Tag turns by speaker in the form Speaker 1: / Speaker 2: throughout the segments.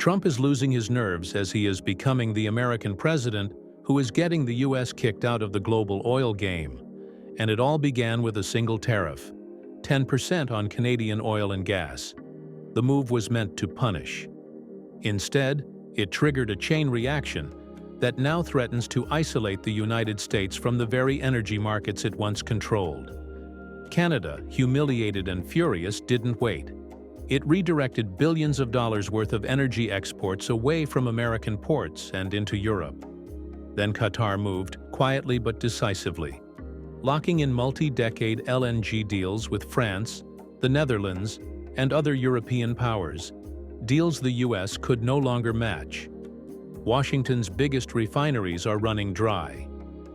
Speaker 1: Trump is losing his nerves as he is becoming the American president who is getting the U.S. kicked out of the global oil game. And it all began with a single tariff, 10% on Canadian oil and gas. The move was meant to punish. Instead, it triggered a chain reaction that now threatens to isolate the United States from the very energy markets it once controlled. Canada, humiliated and furious, didn't wait. It redirected billions of dollars worth of energy exports away from American ports and into Europe. Then Qatar moved, quietly but decisively, locking in multi-decade LNG deals with France, the Netherlands, and other European powers, deals the U.S. could no longer match. Washington's biggest refineries are running dry.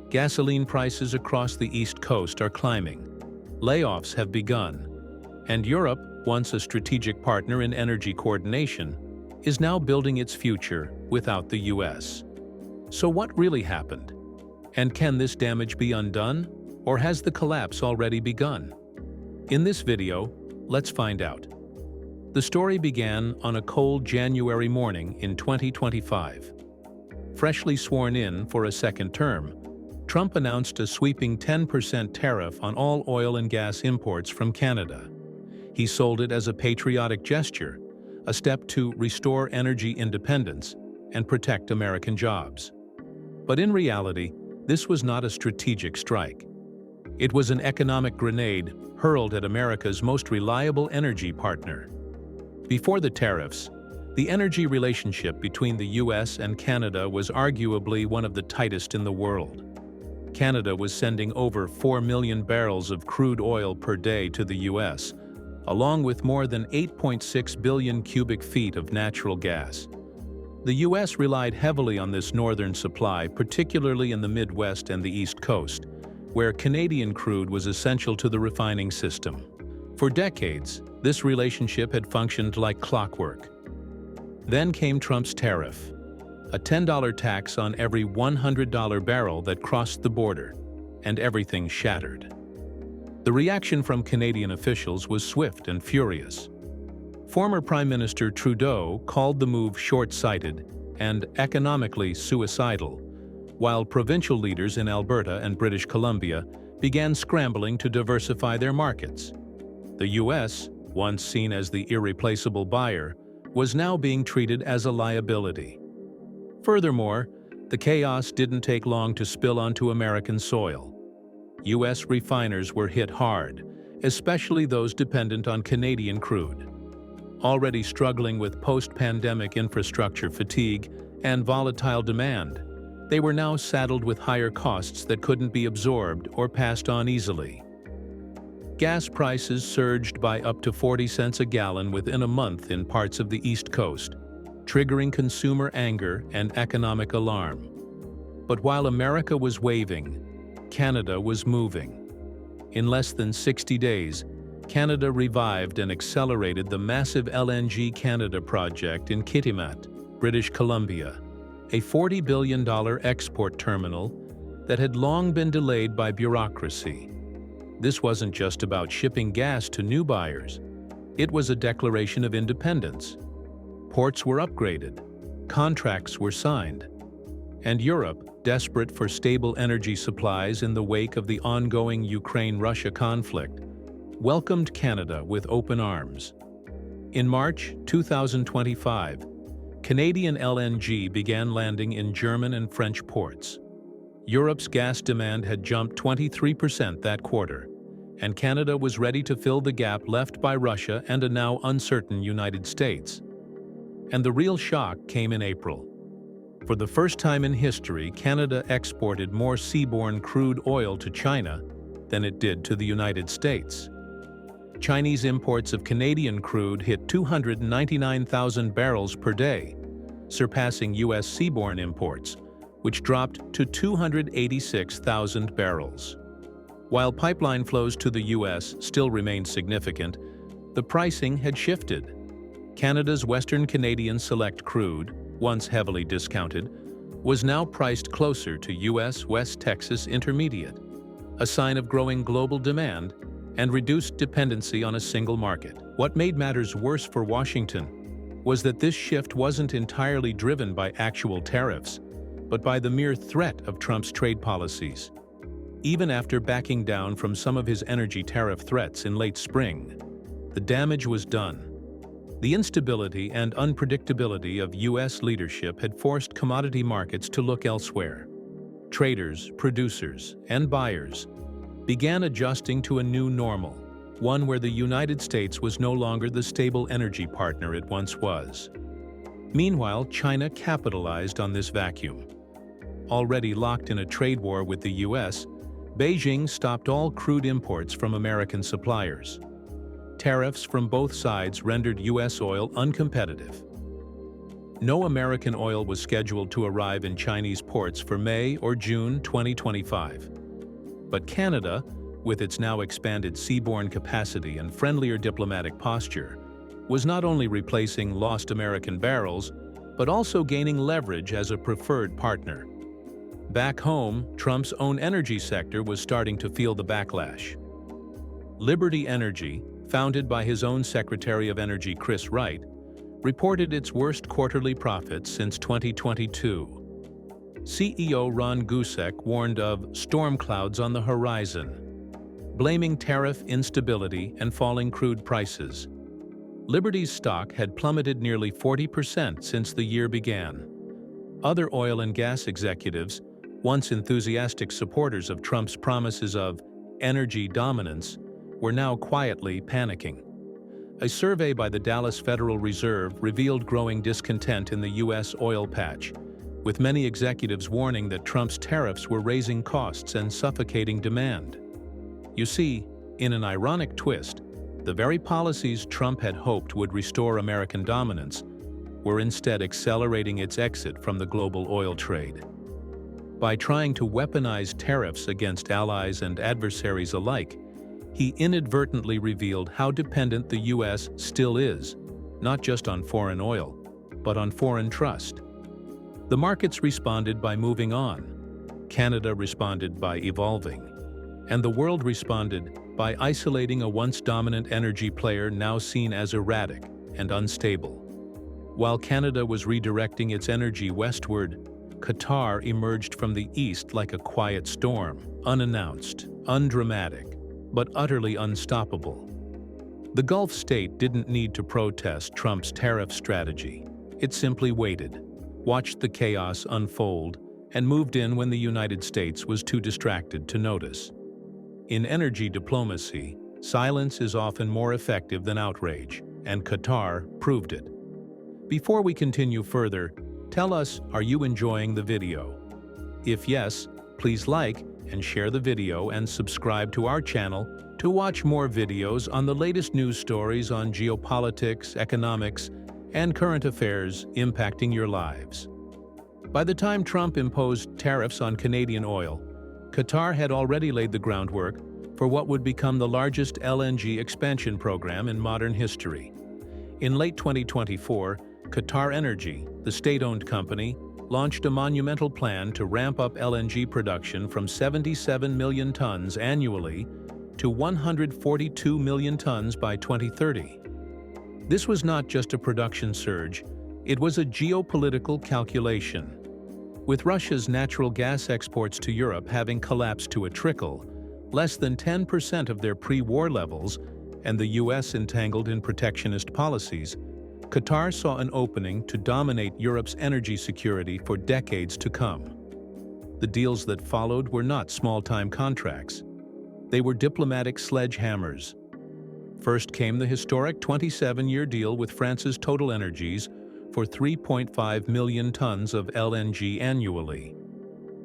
Speaker 1: Gasoline prices across the East Coast are climbing. Layoffs have begun. And Europe, once a strategic partner in energy coordination, is now building its future without the U.S. So what really happened? And can this damage be undone? Or has the collapse already begun? In this video, let's find out. The story began on a cold January morning in 2025. Freshly sworn in for a second term, Trump announced a sweeping 10% tariff on all oil and gas imports from Canada. He sold it as a patriotic gesture, a step to restore energy independence and protect American jobs. But in reality, this was not a strategic strike. It was an economic grenade hurled at America's most reliable energy partner. Before the tariffs, the energy relationship between the U.S. and Canada was arguably one of the tightest in the world. Canada was sending over 4 million barrels of crude oil per day to the U.S., along with more than 8.6 billion cubic feet of natural gas. The U.S. relied heavily on this northern supply, particularly in the Midwest and the East Coast, where Canadian crude was essential to the refining system. For decades, this relationship had functioned like clockwork. Then came Trump's tariff, a $10 tax on every $100 barrel that crossed the border, and everything shattered. The reaction from Canadian officials was swift and furious. Former Prime Minister Trudeau called the move short-sighted and economically suicidal, while provincial leaders in Alberta and British Columbia began scrambling to diversify their markets. The U.S., once seen as the irreplaceable buyer, was now being treated as a liability. Furthermore, the chaos didn't take long to spill onto American soil. U.S. refiners were hit hard, especially those dependent on Canadian crude. Already struggling with post-pandemic infrastructure fatigue and volatile demand, they were now saddled with higher costs that couldn't be absorbed or passed on easily. Gas prices surged by up to 40 cents a gallon within a month in parts of the East Coast, triggering consumer anger and economic alarm. But while America was waving, Canada was moving. In less than 60 days, Canada revived and accelerated the massive LNG Canada project in Kitimat, British Columbia, a $40 billion export terminal that had long been delayed by bureaucracy. This wasn't just about shipping gas to new buyers. It was a declaration of independence. Ports were upgraded, contracts were signed, and Europe, desperate for stable energy supplies in the wake of the ongoing Ukraine-Russia conflict, welcomed Canada with open arms. In March 2025, Canadian LNG began landing in German and French ports. Europe's gas demand had jumped 23% that quarter, and Canada was ready to fill the gap left by Russia and a now uncertain United States. And the real shock came in April. For the first time in history, Canada exported more seaborne crude oil to China than it did to the United States. Chinese imports of Canadian crude hit 299,000 barrels per day, surpassing U.S. seaborne imports, which dropped to 286,000 barrels. While pipeline flows to the U.S. still remained significant, the pricing had shifted. Canada's Western Canadian Select crude, once heavily discounted, was now priced closer to U.S. West Texas Intermediate, a sign of growing global demand and reduced dependency on a single market. What made matters worse for Washington? was that this shift wasn't entirely driven by actual tariffs, but by the mere threat of Trump's trade policies. Even after backing down from some of his energy tariff threats in late spring, the damage was done. The instability and unpredictability of U.S. leadership had forced commodity markets to look elsewhere. Traders, producers, and buyers began adjusting to a new normal, one where the United States was no longer the stable energy partner it once was. Meanwhile, China capitalized on this vacuum. Already locked in a trade war with the U.S., Beijing stopped all crude imports from American suppliers. Tariffs from both sides rendered U.S. oil uncompetitive. No American oil was scheduled to arrive in Chinese ports for May or June 2025. But Canada, with its now expanded seaborne capacity and friendlier diplomatic posture, was not only replacing lost American barrels, but also gaining leverage as a preferred partner. Back home, Trump's own energy sector was starting to feel the backlash. Liberty Energy, founded by his own Secretary of Energy Chris Wright, reported its worst quarterly profits since 2022. CEO Ron Gusek warned of storm clouds on the horizon, blaming tariff instability and falling crude prices. Liberty's stock had plummeted nearly 40% since the year began. Other oil and gas executives, once enthusiastic supporters of Trump's promises of energy dominance, were now quietly panicking. A survey by the Dallas Federal Reserve revealed growing discontent in the U.S. oil patch, with many executives warning that Trump's tariffs were raising costs and suffocating demand. You see, in an ironic twist, the very policies Trump had hoped would restore American dominance were instead accelerating its exit from the global oil trade. By trying to weaponize tariffs against allies and adversaries alike, he inadvertently revealed how dependent the U.S. still is, not just on foreign oil, but on foreign trust. The markets responded by moving on, Canada responded by evolving, and the world responded by isolating a once dominant energy player now seen as erratic and unstable. While Canada was redirecting its energy westward, Qatar emerged from the east like a quiet storm, unannounced, undramatic, but utterly unstoppable. The Gulf state didn't need to protest Trump's tariff strategy. It simply waited, watched the chaos unfold, and moved in when the United States was too distracted to notice. In energy diplomacy, silence is often more effective than outrage, and Qatar proved it. Before we continue further, tell us, are you enjoying the video? If yes, please like and share the video and subscribe to our channel to watch more videos on the latest news stories on geopolitics, economics, and current affairs impacting your lives. By the time Trump imposed tariffs on Canadian oil, Qatar had already laid the groundwork for what would become the largest LNG expansion program in modern history. In late 2024, Qatar Energy, the state-owned company, launched a monumental plan to ramp up LNG production from 77 million tons annually to 142 million tons by 2030. This was not just a production surge, it was a geopolitical calculation. With Russia's natural gas exports to Europe having collapsed to a trickle, less than 10% of their pre-war levels, and the U.S. entangled in protectionist policies, Qatar saw an opening to dominate Europe's energy security for decades to come. The deals that followed were not small-time contracts. They were diplomatic sledgehammers. First came the historic 27-year deal with France's Total Energies for 3.5 million tons of LNG annually.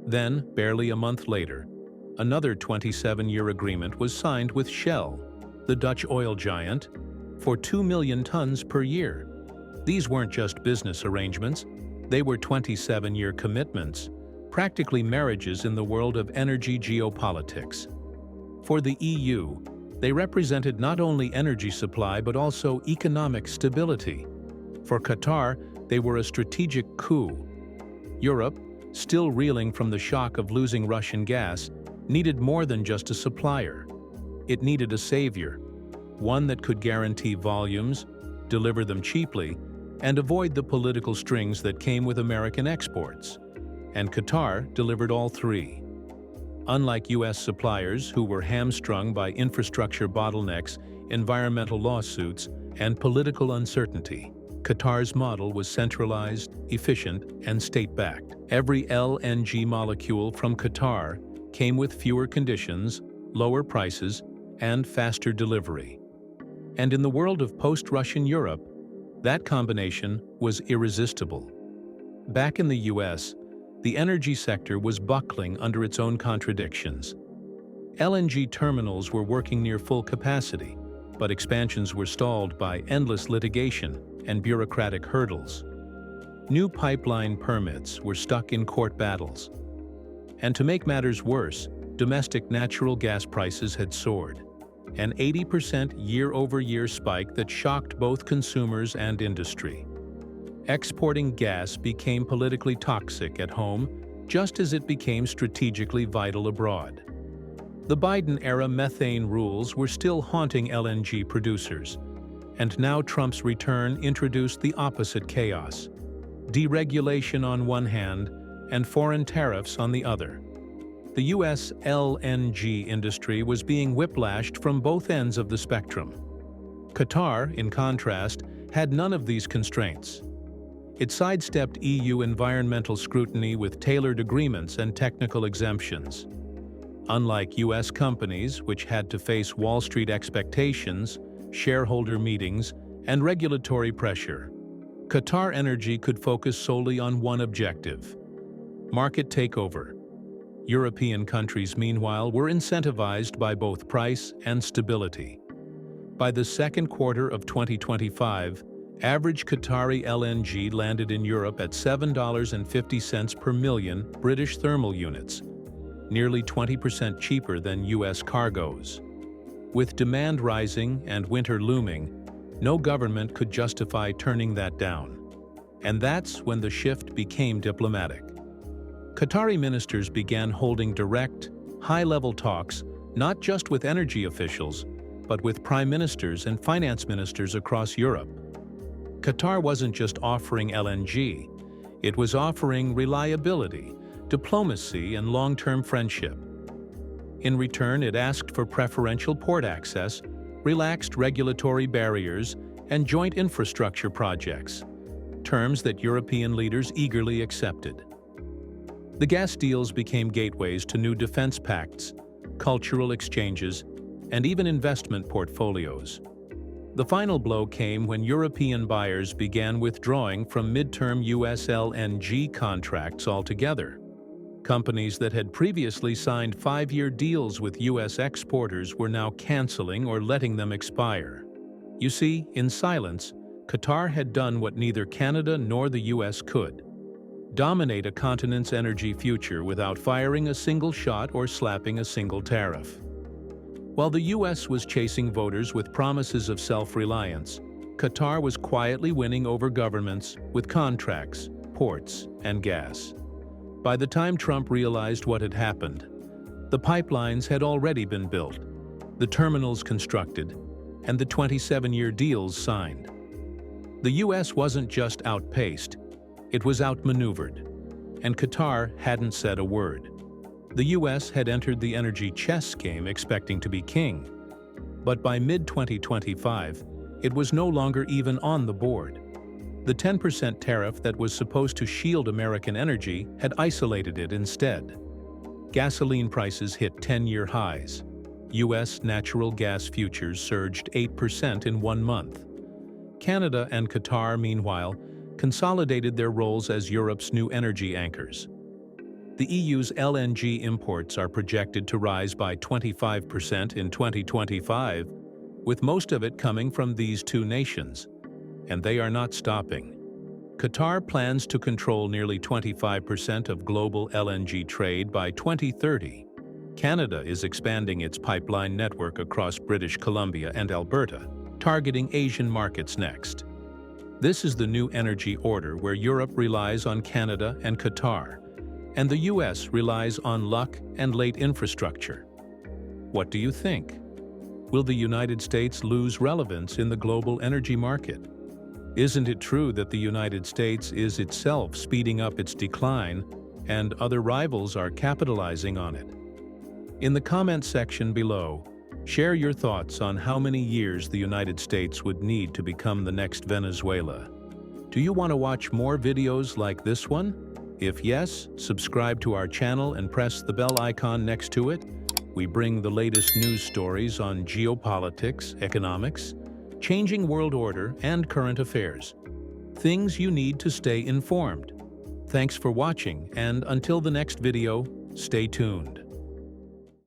Speaker 1: Then, barely a month later, another 27-year agreement was signed with Shell, the Dutch oil giant, for 2 million tons per year. These weren't just business arrangements, they were 27-year commitments, practically marriages in the world of energy geopolitics. For the EU, they represented not only energy supply but also economic stability. For Qatar, they were a strategic coup. Europe, still reeling from the shock of losing Russian gas, needed more than just a supplier. It needed a savior, one that could guarantee volumes, deliver them cheaply, and avoid the political strings that came with American exports. And Qatar delivered all three. Unlike U.S. suppliers who were hamstrung by infrastructure bottlenecks, environmental lawsuits, and political uncertainty, Qatar's model was centralized, efficient, and state-backed. Every LNG molecule from Qatar came with fewer conditions, lower prices, and faster delivery. And in the world of post-Russian Europe, that combination was irresistible. Back in the U.S., the energy sector was buckling under its own contradictions. LNG terminals were working near full capacity, but expansions were stalled by endless litigation and bureaucratic hurdles. New pipeline permits were stuck in court battles. And to make matters worse, domestic natural gas prices had soared, an 80% year-over-year spike that shocked both consumers and industry. Exporting gas became politically toxic at home, just as it became strategically vital abroad. The Biden-era methane rules were still haunting LNG producers, and now Trump's return introduced the opposite chaos: deregulation on one hand and foreign tariffs on the other. The U.S. LNG industry was being whiplashed from both ends of the spectrum. Qatar, in contrast, had none of these constraints. It sidestepped EU environmental scrutiny with tailored agreements and technical exemptions. Unlike U.S. companies, which had to face Wall Street expectations, shareholder meetings, and regulatory pressure, Qatar Energy could focus solely on one objective: market takeover. European countries, meanwhile, were incentivized by both price and stability. By the second quarter of 2025, average Qatari LNG landed in Europe at $7.50 per million British thermal units, nearly 20% cheaper than U.S. cargoes. With demand rising and winter looming, no government could justify turning that down. And that's when the shift became diplomatic. Qatari ministers began holding direct, high-level talks not just with energy officials, but with prime ministers and finance ministers across Europe. Qatar wasn't just offering LNG, it was offering reliability, diplomacy, and long-term friendship. In return, it asked for preferential port access, relaxed regulatory barriers, and joint infrastructure projects, terms that European leaders eagerly accepted. The gas deals became gateways to new defense pacts, cultural exchanges, and even investment portfolios. The final blow came when European buyers began withdrawing from midterm US LNG contracts altogether. Companies that had previously signed 5-year deals with US exporters were now canceling or letting them expire. You see, in silence, Qatar had done what neither Canada nor the US could: dominate a continent's energy future without firing a single shot or slapping a single tariff. While the US was chasing voters with promises of self-reliance, Qatar was quietly winning over governments with contracts, ports, and gas. By the time Trump realized what had happened, the pipelines had already been built, the terminals constructed, and the 27-year deals signed. The US wasn't just outpaced, it was outmaneuvered, and Qatar hadn't said a word. The US had entered the energy chess game expecting to be king, but by mid-2025, it was no longer even on the board. The 10% tariff that was supposed to shield American energy had isolated it instead. Gasoline prices hit 10-year highs. US natural gas futures surged 8% in 1 month. Canada and Qatar, meanwhile, consolidated their roles as Europe's new energy anchors. The EU's LNG imports are projected to rise by 25% in 2025, with most of it coming from these two nations. And they are not stopping. Qatar plans to control nearly 25% of global LNG trade by 2030. Canada is expanding its pipeline network across British Columbia and Alberta, targeting Asian markets next. This is the new energy order where Europe relies on Canada and Qatar, and the US relies on luck and late infrastructure. What do you think? Will the United States lose relevance in the global energy market? Isn't it true that the United States is itself speeding up its decline, and other rivals are capitalizing on it? In the comment section below, share your thoughts on how many years the United States would need to become the next Venezuela. Do you want to watch more videos like this one? If yes, subscribe to our channel and press the bell icon next to it. We bring the latest news stories on geopolitics, economics, changing world order, and current affairs. Things you need to stay informed. Thanks for watching, and until the next video, stay tuned.